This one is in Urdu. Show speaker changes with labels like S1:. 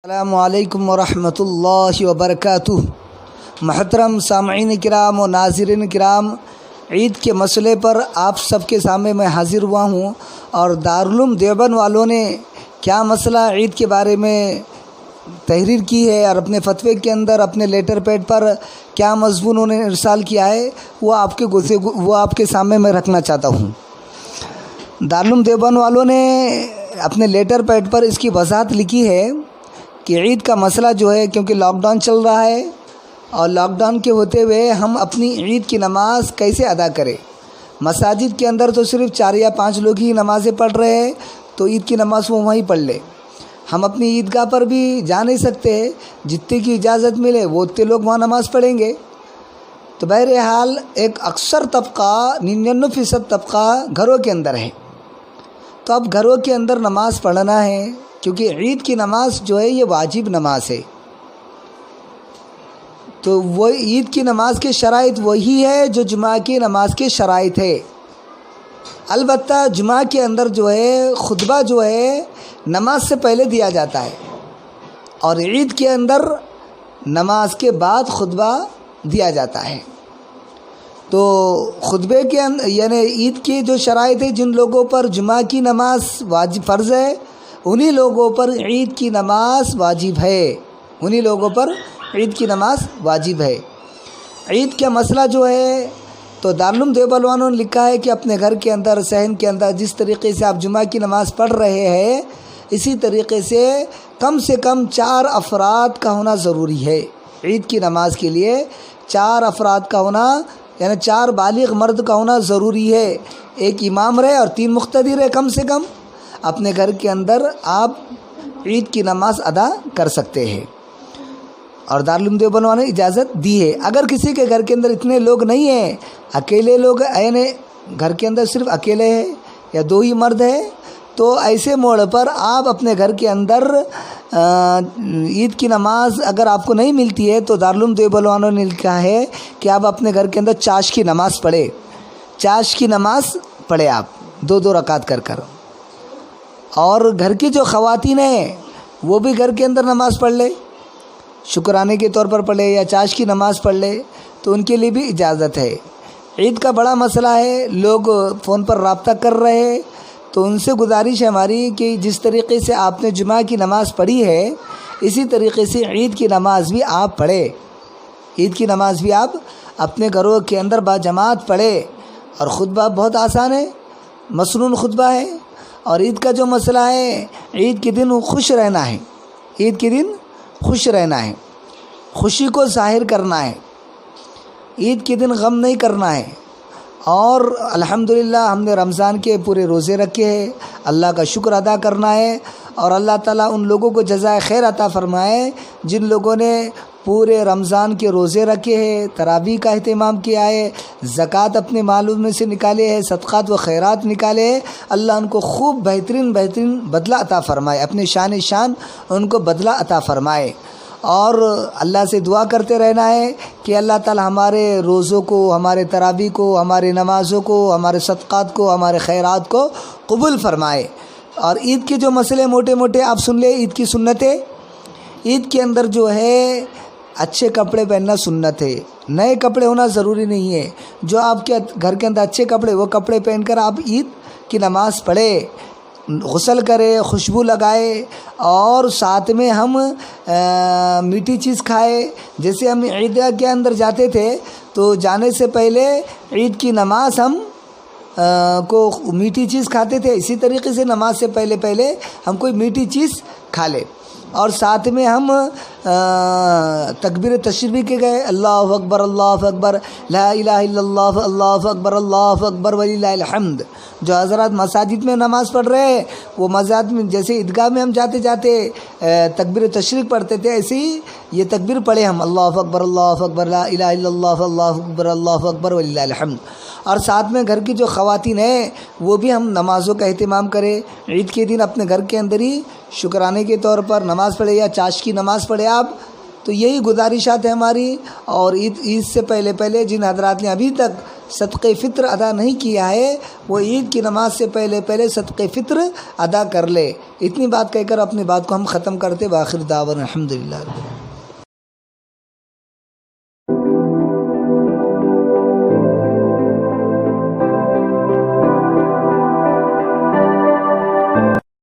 S1: السلام علیکم ورحمۃ اللہ وبرکاتہ۔ محترم سامعین کرام و ناظرین کرام، عید کے مسئلے پر آپ سب کے سامنے میں حاضر ہوا ہوں، اور دارالعلوم دیوبند والوں نے کیا مسئلہ عید کے بارے میں تحریر کی ہے اور اپنے فتوے کے اندر اپنے لیٹر پیڈ پر کیا مضمون انہوں نے ارسال کیا ہے، وہ آپ کے سامنے میں رکھنا چاہتا ہوں۔ دارالعلوم دیوبند والوں نے اپنے لیٹر پیڈ پر اس کی وضاحت لکھی ہے کہ عید کا مسئلہ جو ہے، کیونکہ لاک ڈاؤن چل رہا ہے اور لاک ڈاؤن کے ہوتے ہوئے ہم اپنی عید کی نماز کیسے ادا کریں۔ مساجد کے اندر تو صرف 4 یا 5 لوگ ہی نمازیں پڑھ رہے ہیں، تو عید کی نماز وہ وہیں پڑھ لے۔ ہم اپنی عیدگاہ پر بھی جا نہیں سکتے، جتنے کی اجازت ملے وہ اتنے لوگ وہاں نماز پڑھیں گے۔ تو بہرحال ایک اکثر طبقہ 99% طبقہ گھروں کے اندر ہے، تو اب گھروں کے اندر نماز پڑھنا ہے، کیونکہ عید کی نماز جو ہے یہ واجب نماز ہے۔ تو وہ عید کی نماز کے شرائط وہی ہے جو جمعہ کی نماز کے شرائط ہے۔ البتہ جمعہ کے اندر جو ہے خطبہ جو ہے نماز سے پہلے دیا جاتا ہے، اور عید کے اندر نماز کے بعد خطبہ دیا جاتا ہے۔ تو خطبے کے یعنی عید کی جو شرائط ہے، جن لوگوں پر جمعہ کی نماز واجب فرض ہے، انہی لوگوں پر عید کی نماز واجب ہے، انہی لوگوں پر عید کی نماز واجب ہے۔ عید کا مسئلہ جو ہے، تو دارالعلوم دیوبند والوں نے لکھا ہے کہ اپنے گھر کے اندر، صحن کے اندر جس طریقے سے آپ جمعہ کی نماز پڑھ رہے ہیں، اسی طریقے سے کم 4 افراد کا ہونا ضروری ہے۔ عید کی نماز کے لیے 4 افراد کا ہونا، یعنی 4 بالغ مرد کا ہونا ضروری ہے۔ ایک امام رہے اور 3 مقتدی رہے کم سے کم۔ اپنے گھر کے اندر آپ عید کی نماز ادا کر سکتے ہیں، اور دارالعلوم دیوبند والوں نے اجازت دی ہے۔ اگر کسی کے گھر کے اندر اتنے لوگ نہیں ہیں، اکیلے لوگ یعنی گھر کے اندر صرف اکیلے ہیں یا 2 ہی مرد ہیں، تو ایسے موڑ پر آپ اپنے گھر کے اندر عید کی نماز اگر آپ کو نہیں ملتی ہے، تو دارالعلوم دیوبند والوں نے لکھا ہے کہ آپ اپنے گھر کے اندر چاش کی نماز پڑھے، چاش کی نماز پڑھے آپ 2 رکعت کر۔ اور گھر کی جو خواتین ہیں وہ بھی گھر کے اندر نماز پڑھ لے، شکرانے کے طور پر پڑھ لے یا چاش کی نماز پڑھ لے، تو ان کے لیے بھی اجازت ہے۔ عید کا بڑا مسئلہ ہے، لوگ فون پر رابطہ کر رہے ہیں، تو ان سے گزارش ہے ہماری کہ جس طریقے سے آپ نے جمعہ کی نماز پڑھی ہے، اسی طریقے سے عید کی نماز بھی آپ پڑھیں۔ عید کی نماز بھی آپ اپنے گھروں کے اندر باجماعت پڑھیں، اور خطبہ بہت آسان ہے، مسنون خطبہ ہے۔ اور عید کا جو مسئلہ ہے، عید کے دن خوش رہنا ہے، عید کے دن خوش رہنا ہے، خوشی کو ظاہر کرنا ہے، عید کے دن غم نہیں کرنا ہے۔ اور الحمدللہ ہم نے رمضان کے پورے روزے رکھے ہیں، اللہ کا شکر ادا کرنا ہے، اور اللہ تعالیٰ ان لوگوں کو جزائے خیر عطا فرمائے جن لوگوں نے پورے رمضان کے روزے رکھے ہیں، تراویح کا اہتمام کیا ہے، زکوٰۃ اپنے معلوم میں سے نکالے ہیں، صدقات و خیرات نکالے ہیں۔ اللہ ان کو خوب بہترین بدلہ عطا فرمائے، اپنے شان ان کو بدلہ عطا فرمائے۔ اور اللہ سے دعا کرتے رہنا ہے کہ اللہ تعالی ہمارے روزوں کو، ہمارے تراویح کو، ہمارے نمازوں کو، ہمارے صدقات کو، ہمارے خیرات کو قبول فرمائے۔ اور عید کے جو مسئلے موٹے آپ سن لیں، عید کی سنتیں۔ عید کے اندر جو ہے اچھے کپڑے پہننا سنت ہے، نئے کپڑے ہونا ضروری نہیں ہے۔ جو آپ کے گھر کے اندر اچھے کپڑے، وہ کپڑے پہن کر آپ عید کی نماز پڑھے، غسل کرے، خوشبو لگائے، اور ساتھ میں ہم میٹھی چیز کھائے۔ جیسے ہم عیدگاہ کے اندر جاتے تھے، تو جانے سے پہلے عید کی نماز ہم کو میٹھی چیز کھاتے تھے، اسی طریقے سے نماز سے پہلے ہم کوئی میٹھی چیز کھا لے، اور ساتھ میں ہم تکبیر تشریف کے گئے، اللہ اکبر اللہ اکبر، لا الہ الا اللہ، اللہ اکبر وللہ الحمد۔ جو حضرات مساجد میں نماز پڑھ رہے ہیں، وہ مساجد میں جیسے عیدگاہ میں ہم جاتے تکبیر تشریف پڑھتے تھے، ایسے ہی یہ تکبیر پڑھے ہم، اللہ اکبر لا الہ الا اللہ، اللہ اکبر وللہ الحمد۔ اور ساتھ میں گھر کی جو خواتین ہیں وہ بھی ہم نمازوں کا اہتمام کریں۔ عید کے دن اپنے گھر کے اندر ہی شکرانے کے طور پر نماز پڑھے یا چاش کی نماز پڑھے آپ۔ تو یہی گزارشات ہے ہماری۔ اور عید سے پہلے جن حضرات نے ابھی تک صدقہ فطر ادا نہیں کیا ہے وہ عید کی نماز سے پہلے صدقہ فطر ادا کر لے۔ اتنی بات کہہ کر اپنی بات کو ہم ختم کرتے۔ باخر دعوانا الحمدللہ۔